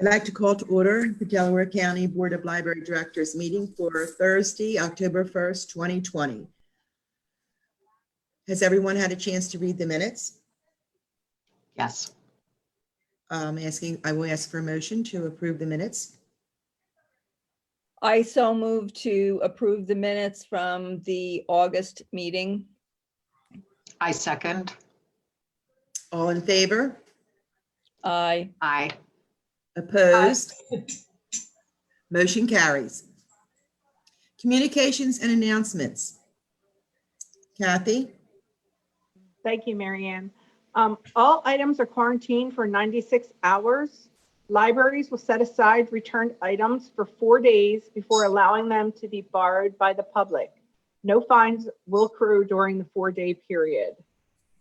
I'd like to call to order the Delaware County Board of Library Directors meeting for Thursday, October 1st, 2020. Has everyone had a chance to read the minutes? Yes. I will ask for a motion to approve the minutes. I so move to approve the minutes from the August meeting. I second. All in favor? Aye. Aye. Opposed? Motion carries. Communications and announcements. Kathy? Thank you, Marianne. All items are quarantined for 96 hours. Libraries will set aside returned items for 4 days before allowing them to be borrowed by the public. No fines will accrue during the 4-day period.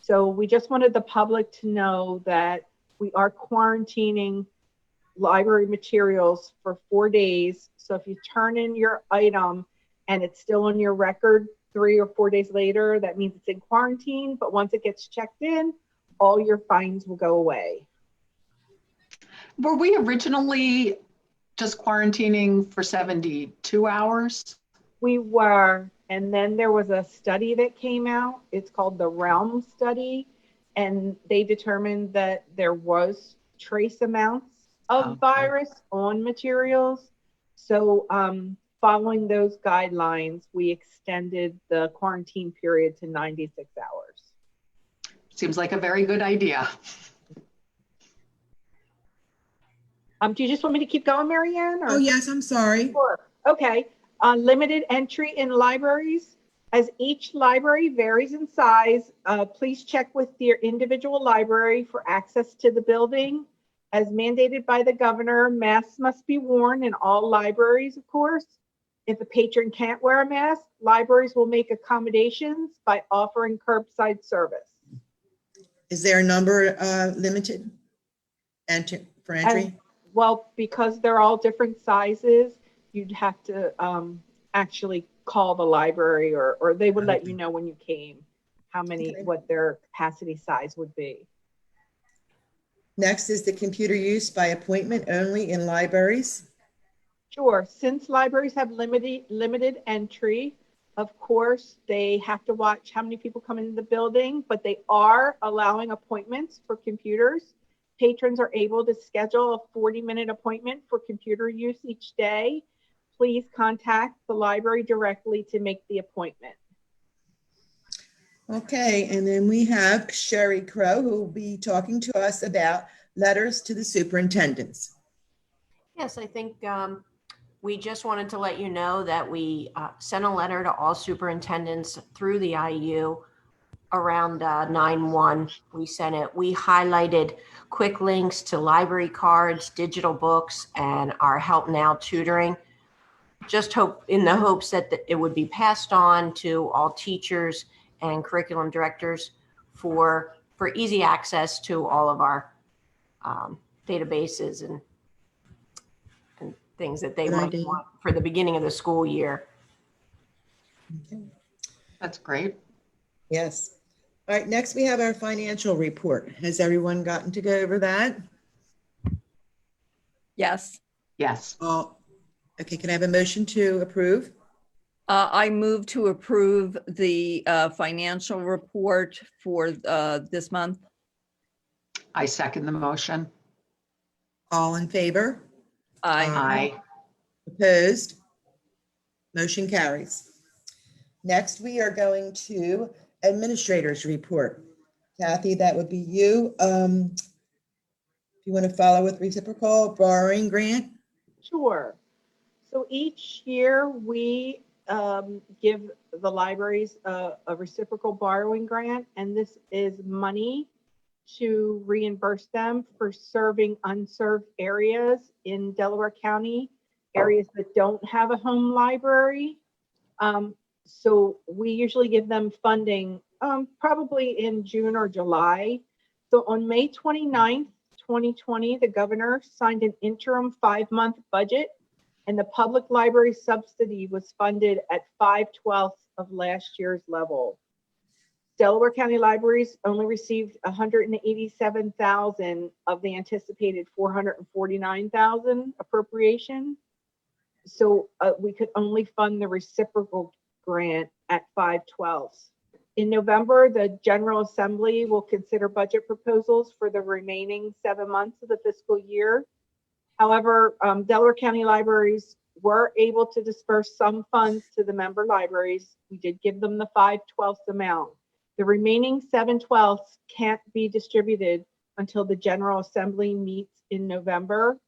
So we just wanted the public to know that we are quarantining library materials for 4 days. So if you turn in your item and it's still on your record 3 or 4 days later, that means it's in quarantine. But once it gets checked in, all your fines will go away. Were we originally just quarantining for 72 hours? We were, and then there was a study that came out. It's called the Realm study, and they determined that there was trace amounts of virus on materials. So following those guidelines, we extended the quarantine period to 96 hours. Seems like a very good idea. Do you just want me to keep going, Marianne? Or? Oh, yes, I'm sorry. Sure. Okay. Limited entry in libraries. As each library varies in size, please check with your individual library for access to the building. As mandated by the governor, masks must be worn in all libraries, of course. If a patron can't wear a mask, libraries will make accommodations by offering curbside service. Is there a number limited for entry? Well, because they're all different sizes, you'd have to actually call the library or they would let you know when you came how many, what their capacity size would be. Next is the computer use by appointment only in libraries. Sure. Since libraries have limited entry, of course, they have to watch how many people come into the building, but they are allowing appointments for computers. Patrons are able to schedule a 40-minute appointment for computer use each day. Please contact the library directly to make the appointment. Okay, and then we have Sherry Crow, who will be talking to us about letters to the superintendents. Yes, I think we just wanted to let you know that we sent a letter to all superintendents through the IU around 9/1. We sent it. We highlighted quick links to library cards, digital books, and our Help Now tutoring. Just in the hopes that it would be passed on to all teachers and curriculum directors for easy access to all of our databases and things that they might want for the beginning of the school year. Okay. That's great. Yes. All right, next we have our financial report. Has everyone gotten to go over that? Yes. Yes. Okay, can I have a motion to approve? I move to approve the financial report for this month. I second the motion. All in favor? Aye. Aye. Opposed? Motion carries. Next, we are going to administrator's report. Kathy, that would be you. If you want to follow with reciprocal borrowing grant. Sure. So each year we give the libraries a reciprocal borrowing grant, and this is money to reimburse them for serving unserved areas in Delaware County, areas that don't have a home library. So we usually give them funding probably in June or July. So on May 29th, 2020, the governor signed an interim 5-month budget, and the public library subsidy was funded at 5/12 of last year's level. Delaware County Libraries only received 187,000 of the anticipated 449,000 appropriation. So we could only fund the reciprocal grant at 5/12. In November, the General Assembly will consider budget proposals for the remaining 7 months of the fiscal year. However, Delaware County Libraries were able to disperse some funds to the member libraries. We did give them the 5/12 amount. The remaining 7/12 can't be distributed until the General Assembly meets in November.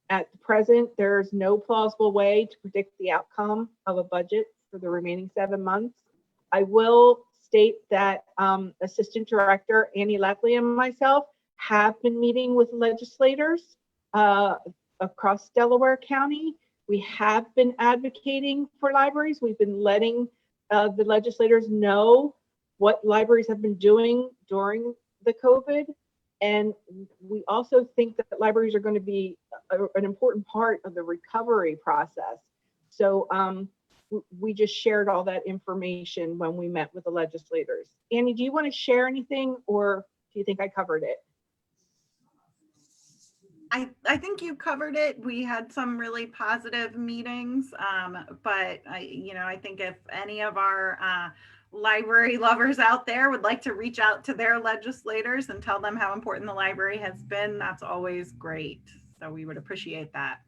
At the present, there's no plausible way to predict the outcome of a budget for the remaining 7 months. I will state that Assistant Director Annie Leckley and myself have been meeting with legislators across Delaware County. We have been advocating for libraries. We've been letting the legislators know what libraries have been doing during the COVID. And we also think that libraries are going to be an important part of the recovery process. So we just shared all that information when we met with the legislators. Annie, do you want to share anything, or do you think I covered it? I think you covered it. We had some really positive meetings, but I think if any of our library lovers out there would like to reach out to their legislators and tell them how important the library has been, that's always great. So we would appreciate that.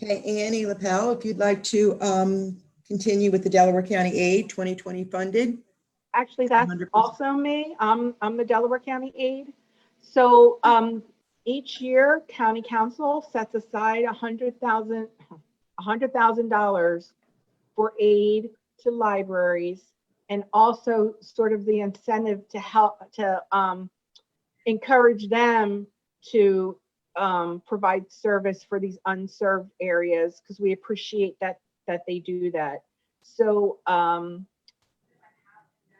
Okay, Annie LaPel, if you'd like to continue with the Delaware County Aid 2020 funded. Actually, that's 100%. also me. I'm the Delaware County Aid. So each year, County Council sets aside $100,000 for aid to libraries, and also sort of the incentive to help to encourage them to provide service for these unserved areas, because we appreciate that they do that. So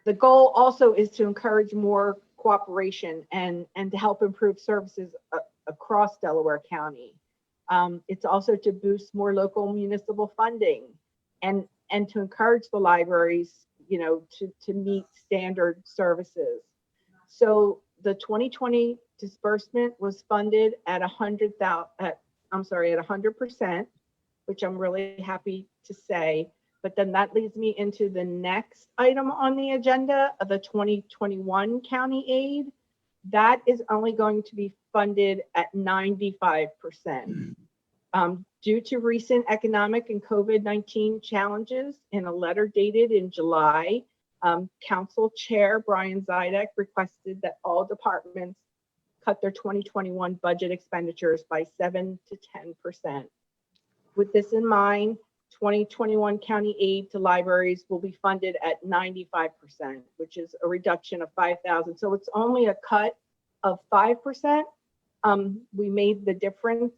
the goal also is to encourage more cooperation and to help improve services across Delaware County. It's also to boost more local municipal funding and to encourage the libraries, to meet standard services. So the 2020 disbursement was funded at 100%, which I'm really happy to say. But then that leads me into the next item on the agenda of the 2021 county aid. That is only going to be funded at 95%. Due to recent economic and COVID-19 challenges, in a letter dated in July, Council Chair Brian Zidek requested that all departments cut their 2021 budget expenditures by 7 to 10%. With this in mind, 2021 county aid to libraries will be funded at 95%, which is a reduction of $5,000. So it's only a cut of 5%. We made the difference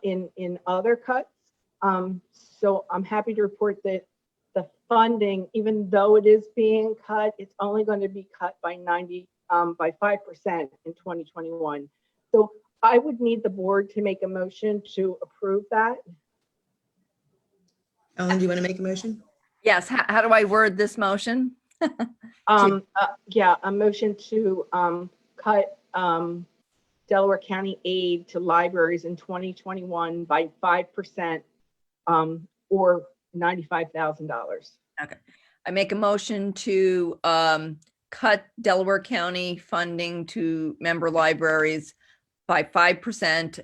in other cuts. So I'm happy to report that the funding, even though it is being cut, it's only going to be cut by 5% in 2021. So I would need the board to make a motion to approve that. Ellen, do you want to make a motion? Yes, how do I word this motion? Yeah, a motion to cut Delaware County aid to libraries in 2021 by 5%, or $95,000. Okay, I make a motion to cut Delaware County funding to member libraries by 5%,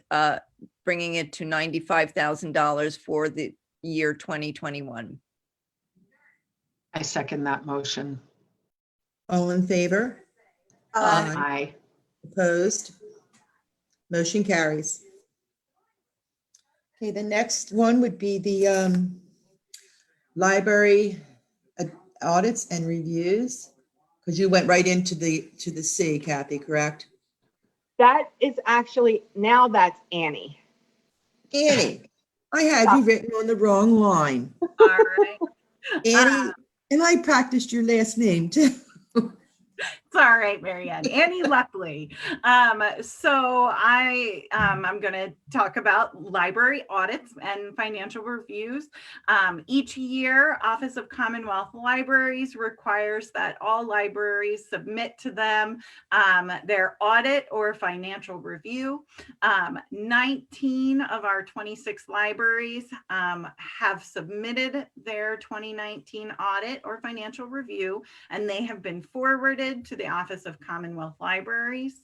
bringing it to $95,000 for the year 2021. I second that motion. All in favor? Aye. Opposed? Motion carries. Okay, the next one would be the library audits and reviews, because you went right into the C, Kathy, correct? That is actually, now that's Annie. Annie, I had you written on the wrong line. All right. Annie, and I practiced your last name too. It's all right, Marianne. Annie Luckley. So I'm going to talk about library audits and financial reviews. Each year, Office of Commonwealth Libraries requires that all libraries submit to them their audit or financial review. 19 of our 26 libraries have submitted their 2019 audit or financial review, and they have been forwarded to the Office of Commonwealth Libraries.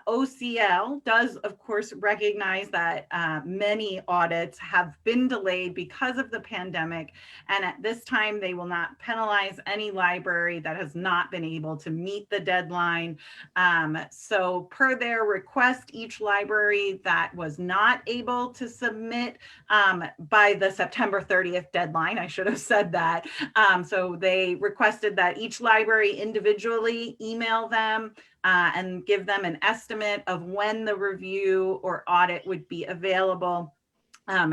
OCL does, of course, recognize that many audits have been delayed because of the pandemic, and at this time, they will not penalize any library that has not been able to meet the deadline. So per their request, each library that was not able to submit by the September 30th deadline, I should have said that. So they requested that each library individually email them and give them an estimate of when the review or audit would be available.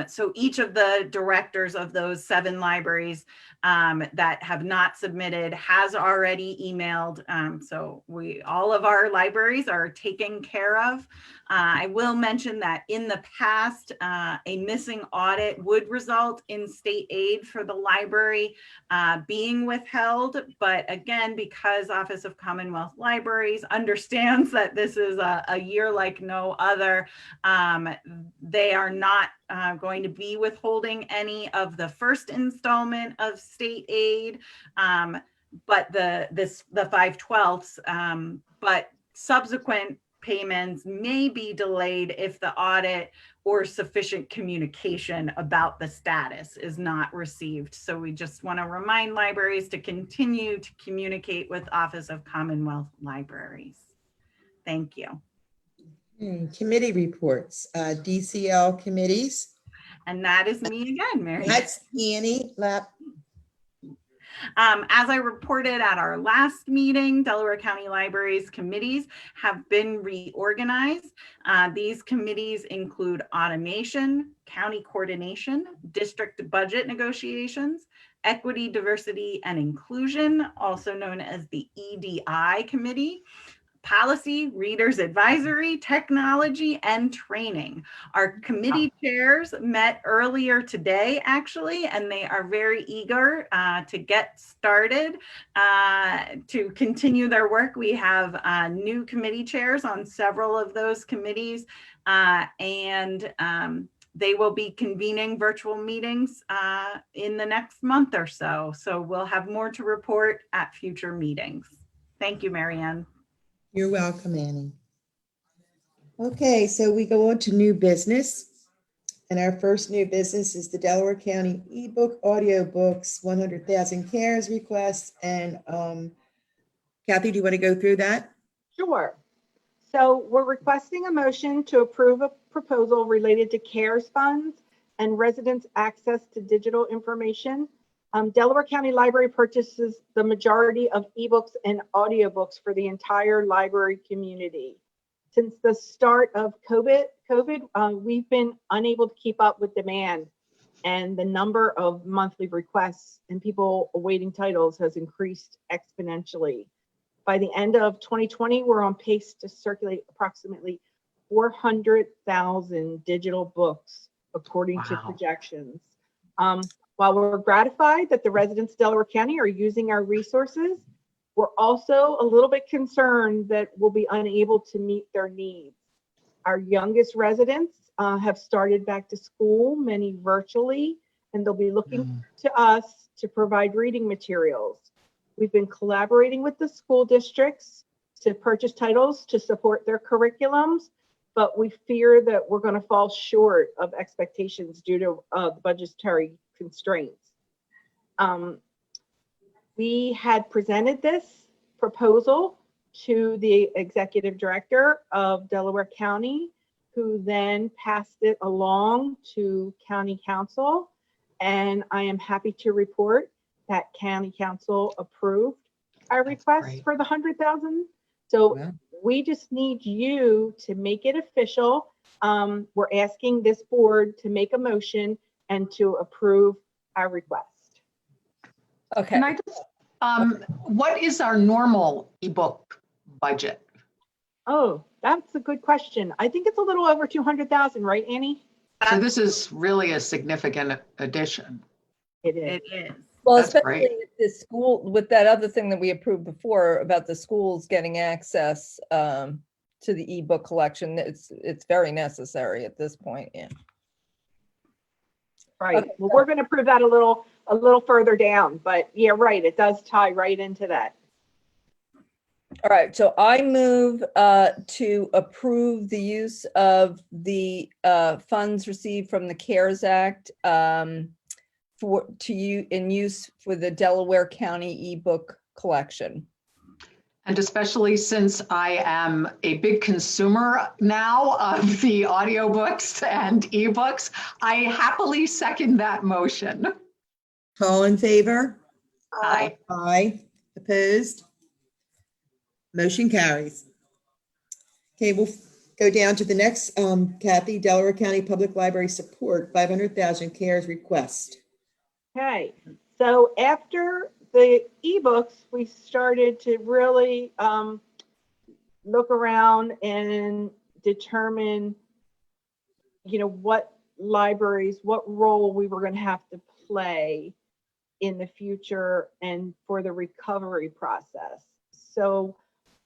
So each of the directors of those 7 libraries that have not submitted has already emailed. So all of our libraries are taken care of. I will mention that in the past, a missing audit would result in state aid for the library being withheld. But again, because Office of Commonwealth Libraries understands that this is a year like no other, they are not going to be withholding any of the first installment of state aid, but the 5/12, but subsequent payments may be delayed if the audit or sufficient communication about the status is not received. So we just want to remind libraries to continue to communicate with Office of Commonwealth Libraries. Thank you. Committee reports, DCL committees. And that is me again, Mary. That's Annie Lapp. As I reported at our last meeting, Delaware County Libraries committees have been reorganized. These committees include automation, county coordination, district budget negotiations, equity, diversity, and inclusion, also known as the EDI committee, policy, readers advisory, technology, and training. Our committee chairs met earlier today, actually, and they are very eager to get started to continue their work. We have new committee chairs on several of those committees, and they will be convening virtual meetings in the next month or so. So we'll have more to report at future meetings. Thank you, Marianne. You're welcome, Annie. Okay, so we go on to new business. And our first new business is the Delaware County ebook audiobooks 100,000 CARES requests. And Kathy, do you want to go through that? Sure. So we're requesting a motion to approve a proposal related to CARES funds and residents' access to digital information. Delaware County Library purchases the majority of ebooks and audiobooks for the entire library community. Since the start of COVID, we've been unable to keep up with demand, and the number of monthly requests and people awaiting titles has increased exponentially. By the end of 2020, we're on pace to circulate approximately 400,000 digital books, according to projections. While we're gratified that the residents of Delaware County are using our resources, we're also a little bit concerned that we'll be unable to meet their needs. Our youngest residents have started back to school, many virtually, and they'll be looking to us to provide reading materials. We've been collaborating with the school districts to purchase titles to support their curriculums, but we fear that we're going to fall short of expectations due to budgetary constraints. We had presented this proposal to the executive director of Delaware County, who then passed it along to county council. And I am happy to report that county council approved our request for the 100,000. So we just need you to make it official. We're asking this board to make a motion and to approve our request. Okay. Can I just What is our normal ebook budget? Oh, that's a good question. I think it's a little over 200,000, right, Annie? So this is really a significant addition. It is. It is. Well, That's especially great. with the school, with that other thing that we approved before about the schools getting access to the ebook collection, it's very necessary at this point, yeah. Right. Okay. Well, we're going to prove that a little further down, but yeah, right. It does tie right into that. All right, so I move to approve the use of the funds received from the CARES Act in use for the Delaware County ebook collection. And especially since I am a big consumer now of the audiobooks and ebooks, I happily second that motion. All in favor? Aye. Aye. Opposed? Motion carries. Okay, we'll go down to the next, Kathy, Delaware County Public Library support, 500,000 CARES request. Okay. So after the ebooks, we started to really look around and determine, what libraries, what role we were going to have to play in the future and for the recovery process. So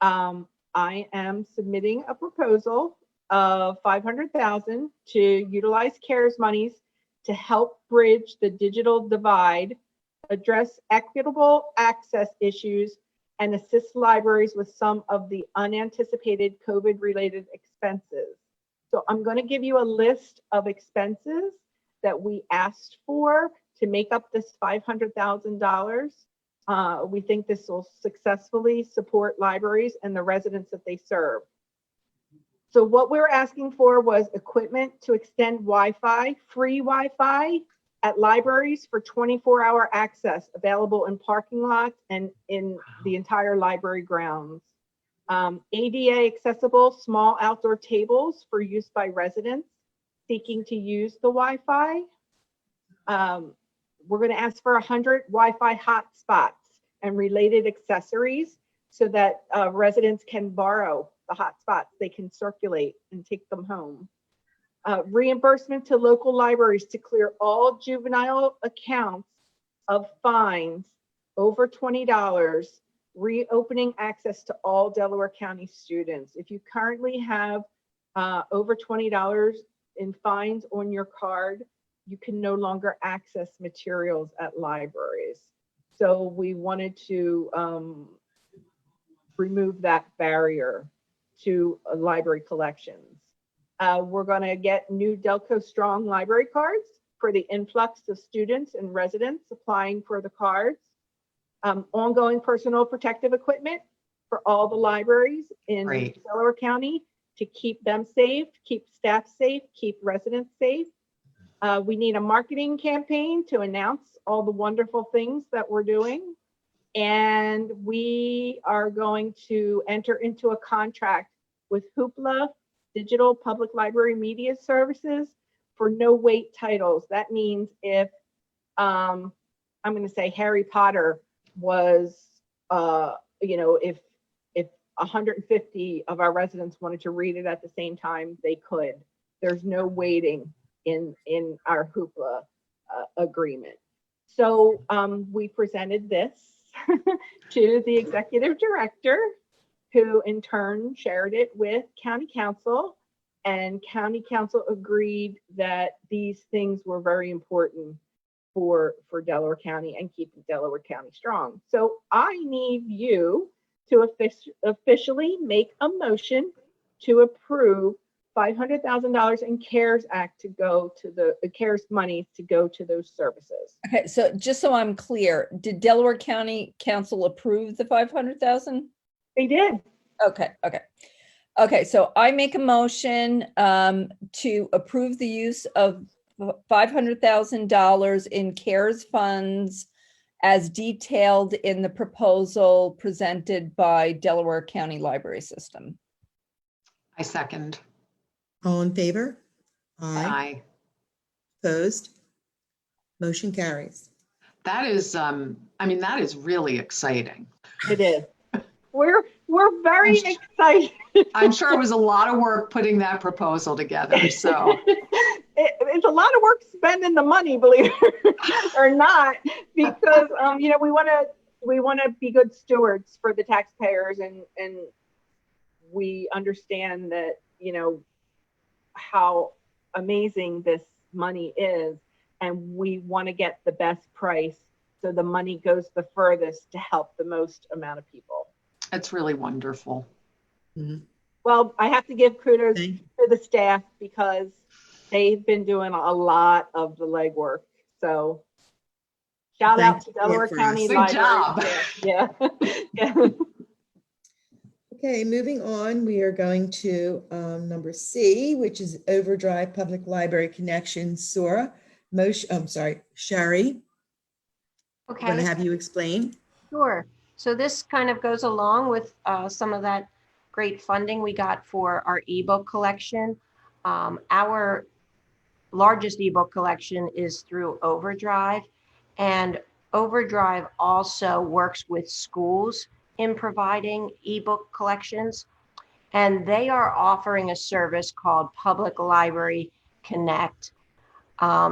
I am submitting a proposal of 500,000 to utilize CARES monies to help bridge the digital divide, address equitable access issues, and assist libraries with some of the unanticipated COVID-related expenses. So I'm going to give you a list of expenses that we asked for to make up this $500,000. We think this will successfully support libraries and the residents that they serve. So what we're asking for was equipment to extend Wi-Fi, free Wi-Fi at libraries for 24-hour access available in parking lots and in the entire library grounds. ADA accessible small outdoor tables for use by residents seeking to use the Wi-Fi. We're going to ask for 100 Wi-Fi hotspots and related accessories so that residents can borrow the hotspots. They can circulate and take them home. Reimbursement to local libraries to clear all juvenile accounts of fines over $20, reopening access to all Delaware County students. If you currently have over $20 in fines on your card, you can no longer access materials at libraries. So we wanted to remove that barrier to library collections. We're going to get new Delco Strong library cards for the influx of students and residents applying for the cards. Ongoing personal protective equipment for all the libraries in Great. Delaware County to keep them safe, keep staff safe, keep residents safe. We need a marketing campaign to announce all the wonderful things that we're doing. And we are going to enter into a contract with Hoopla Digital Public Library Media Services for no wait titles. That means if, I'm going to say Harry Potter was, if 150 of our residents wanted to read it at the same time, they could. There's no waiting in our Hoopla agreement. So we presented this to the executive director, who in turn shared it with county council, and county council agreed that these things were very important for Delaware County and keeping Delaware County strong. So I need you to officially make a motion to approve $500,000 in CARES Act to go to the CARES money to go to those services. Okay, so just so I'm clear, did Delaware County Council approve the 500,000? They did. Okay, so I make a motion to approve the use of $500,000 in CARES funds as detailed in the proposal presented by Delaware County Library System. I second. All in favor? Aye. Aye. Opposed? Motion carries. That is, that is really exciting. It is. We're very excited. I'm sure it was a lot of work putting that proposal together, so. It's a lot of work spending the money, believe it or not, because we want to be good stewards for the taxpayers, and we understand that how amazing this money is, and we want to get the best price so the money goes the furthest to help the most amount of people. It's really wonderful. Mhm. Well, I have to give kudos Thank to the staff because they've been doing a lot of the legwork. So shout out to Delaware for County us. Good Library. job. Yeah. Yeah. Okay, moving on, we are going to number C, which is Overdrive Public Library Connection, SORA. Sherry, I'm going to Okay, have you explain. sure. So this kind of goes along with some of that great funding we got for our ebook collection. Our largest ebook collection is through Overdrive, and Overdrive also works with schools in providing ebook collections, and they are offering a service called Public Library Connect.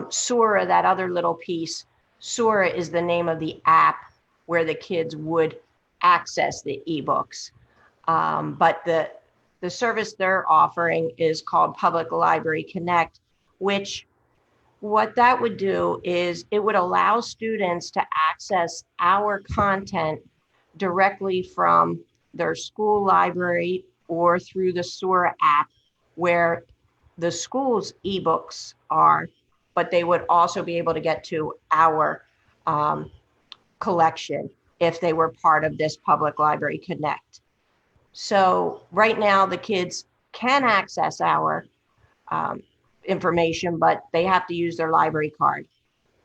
Sura, that other little piece, Sura is the name of the app where the kids would access the ebooks. But the service they're offering is called Public Library Connect, which what that would do is it would allow students to access our content directly from their school library or through the Sura app where the school's ebooks are, but they would also be able to get to our collection if they were part of this Public Library Connect. So right now the kids can access our information, but they have to use their library card.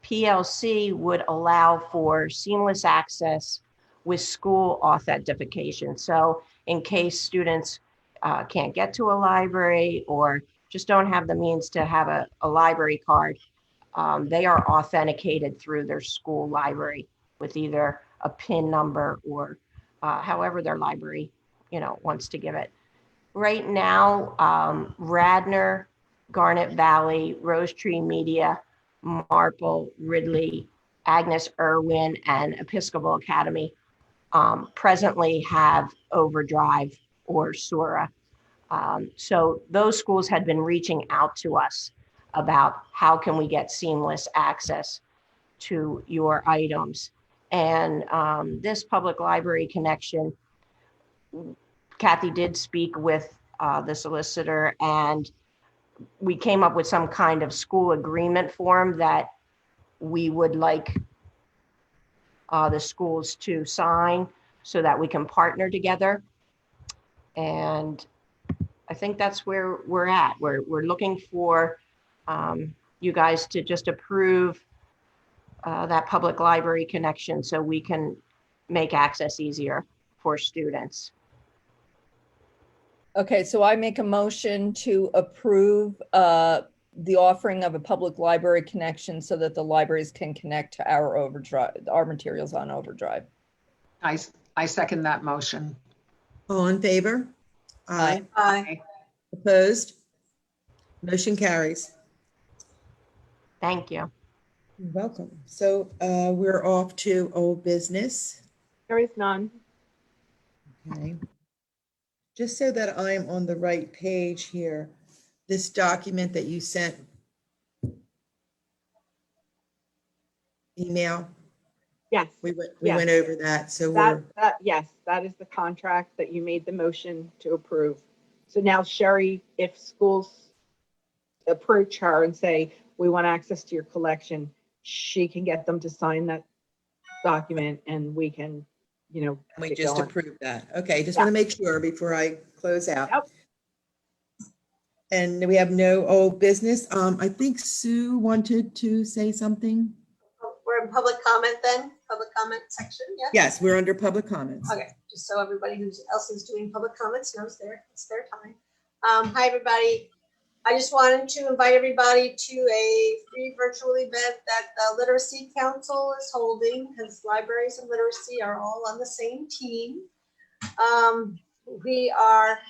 PLC would allow for seamless access with school authentication. So in case students can't get to a library or just don't have the means to have a library card, they are authenticated through their school library with either a PIN number or however their library wants to give it. Right now, Radnor, Garnet Valley, Rose Tree Media, Marple, Ridley, Agnes Irwin, and Episcopal Academy presently have Overdrive or Sura. So those schools had been reaching out to us about how can we get seamless access to your items. And this Public Library Connection, Kathy did speak with the solicitor, and we came up with some kind of school agreement form that we would like the schools to sign so that we can partner together. And I think that's where we're at. We're looking for you guys to just approve that Public Library Connection so we can make access easier for students. Okay, so I make a motion to approve the offering of a public library connection so that the libraries can connect to our Overdrive, our materials on Overdrive. I second that motion. All in favor? Aye. Aye. Opposed? Motion carries. Thank you. You're welcome. So we're off to old business. There is none. Okay. Just so that I'm on the right page here, this document that you sent email, Yes. we Yes. went over that. So we're Yes, that is the contract that you made the motion to approve. So now Sherry, if schools approach her and say, we want access to your collection, she can get them to sign that document and we can, we get just going. approved that. Okay, just Yeah. want to make sure before I close out. Yep. And we have no old business. I think Sue wanted to say something. We're in public comment then, public comment section, yeah? Yes, we're under public comments. Okay, just so everybody else is doing public comments knows it's their time. Hi, everybody. I just wanted to invite everybody to a free virtual event that the Literacy Council is holding, because libraries and literacy are all on the same team. We are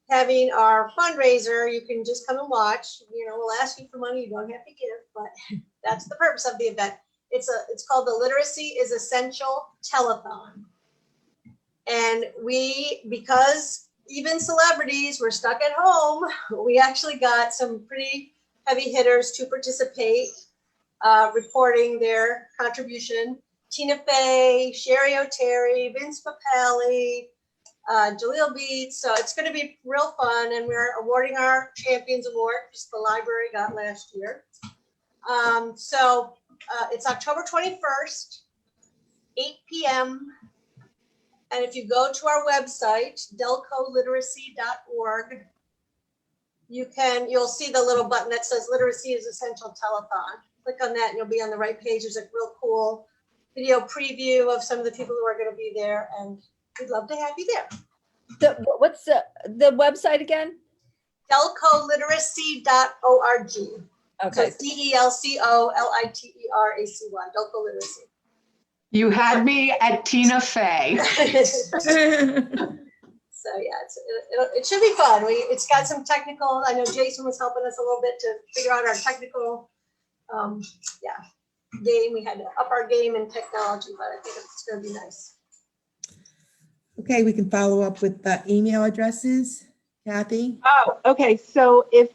having our fundraiser. You can just come and watch. You know, we'll ask you for money. You don't have to give, but that's the purpose of the event. It's called the Literacy is Essential Telethon. And because even celebrities were stuck at home, we actually got some pretty heavy hitters to participate, reporting their contribution. Tina Fey, Sherry O'Terry, Vince Papelli, Jaleel Beats. So it's going to be real fun, and we're awarding our Champions Award, which the library got last year. It's October 21st, 8 p.m. And if you go to our website, delcoliteracy.org, you'll see the little button that says Literacy is Essential Telethon. Click on that and you'll be on the right page. There's a real cool video preview of some of the people who are going to be there, and we'd love to have you there. What's the website again? delcoliteracy.org. So Okay. it's DELCOLITERACY, Delco Literacy. You had me at Tina Fey. So yeah, it should be fun. It's got some technical. I know Jason was helping us a little bit to figure out our technical, game. We had to up our game in technology, but I think it's going to be nice. Okay, we can follow up with the email addresses. Kathy? Oh, okay. So if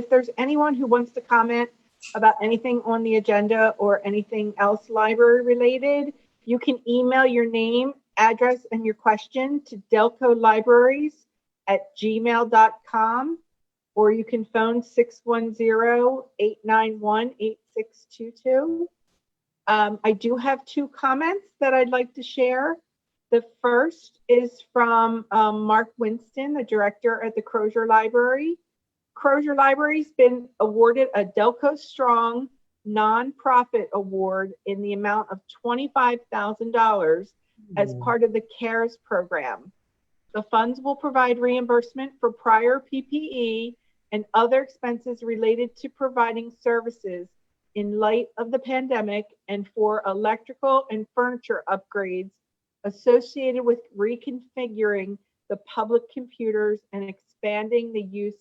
there's anyone who wants to comment about anything on the agenda or anything else library related, you can email your name, address, and your question to delcolibraries@gmail.com, or you can phone 610-891-8622. I do have 2 comments that I'd like to share. The first is from Mark Winston, the director at the Crozier Library. Crozier Library's been awarded a Delco Strong nonprofit award in the amount of $25,000 as part of the CARES program. The funds will provide reimbursement for prior PPE and other expenses related to providing services in light of the pandemic, and for electrical and furniture upgrades associated with reconfiguring the public computers and expanding the use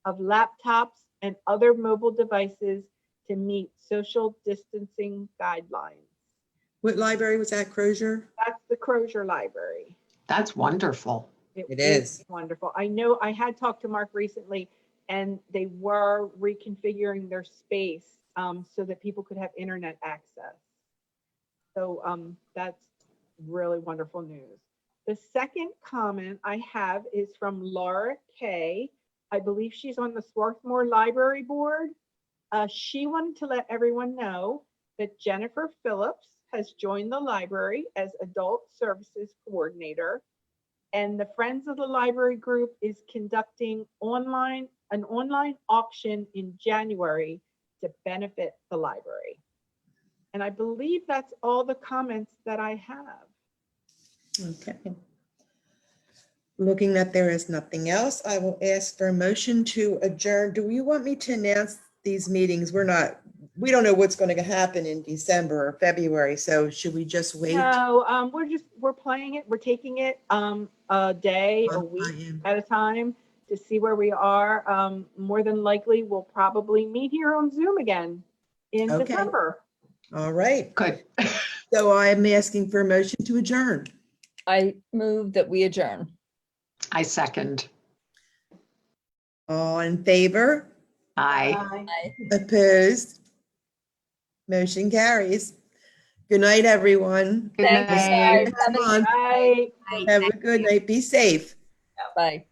of laptops and other mobile devices to meet social distancing guidelines. What library was that, Crozier? That's the Crozier Library. That's wonderful. It is. Wonderful. I know I had talked to Mark recently, and they were reconfiguring their space so that people could have internet access. So that's really wonderful news. The second comment I have is from Laura Kay. I believe she's on the Swarthmore Library Board. She wanted to let everyone know that Jennifer Phillips has joined the library as Adult Services Coordinator, and the Friends of the Library group is conducting an online auction in January to benefit the library. And I believe that's all the comments that I have. Okay. Looking that there is nothing else, I will ask for a motion to adjourn. Do you want me to announce these meetings? We don't know what's going to happen in December or February, so should we just wait? No, we're playing it. We're taking it a day, a week at a time to see where we are. More than likely, we'll probably meet here on Zoom again in December. All right. Good. So I'm asking for a motion to adjourn. I move that we adjourn. I second. All in favor? Aye. Opposed? Motion carries. Good night, everyone. Good Thank you, night. guys. Come on. Bye. Have a good night. Be safe. Bye.